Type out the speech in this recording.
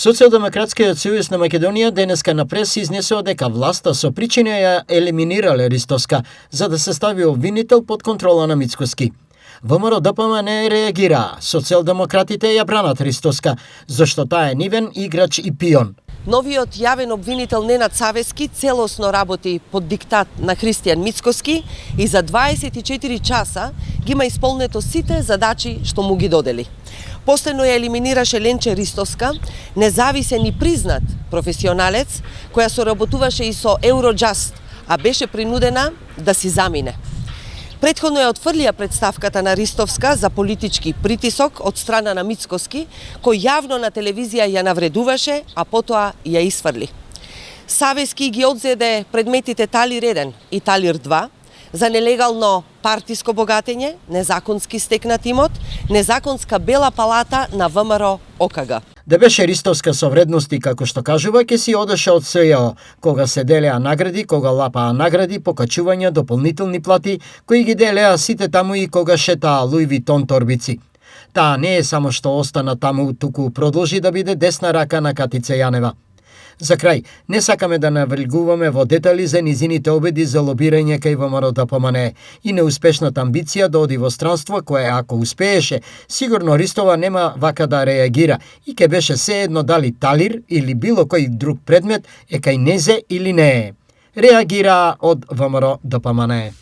Социјалдемократскиот сојуз на Македонија денеска на прес изнесува дека власта со причина ја елиминирале Ристоска за да се стави обвинител под контрола на Мицкоски. ВМРО-ДПМН не реагира. Социјалдемократите ја бранат Ристоска, зашто таа е нивен играч и пион. Новиот јавен обвинител Ненад Савески целосно работи под диктат на Христијан Мицкоски и за 24 часа ги има исполнето сите задачи што му ги додели. Постојано ја елиминираше Ленче Ристоска, независен и признат професионалец, која соработуваше и со Евроджаст, а беше принудена да си замине. Претходно ја отфрлија представката на Ристовска за политички притисок од страна на Мицкоски, кој јавно на телевизија ја навредуваше, а потоа ја исфрли. Савески ги одзеде предметите Талир 1 и Талир 2 за нелегално партиско богатење, незаконски стекнат имот, незаконска бела палата на ВМРО ОКГ. Да беше Ристовска со вредности, како што кажува, ќе си одеше од СЈО, кога се делеа награди, кога лапаа награди, покачувања, дополнителни плати, кои ги делеа сите таму и кога шетаа Луи Витон торбици. Таа не е само што остана таму, туку продолжи да биде десна рака на Катица Јанева. За крај, не сакаме да навлегуваме во детали за низините обиди за лобирање кај ВМРО-ДПМН и неуспешната амбиција да оди во странство, кое ако успееше, сигурно Ристова нема вака да реагира и ке беше сеедно дали талир или било кој друг предмет е кај незе или не е. Реагира од ВМРО-ДПМН.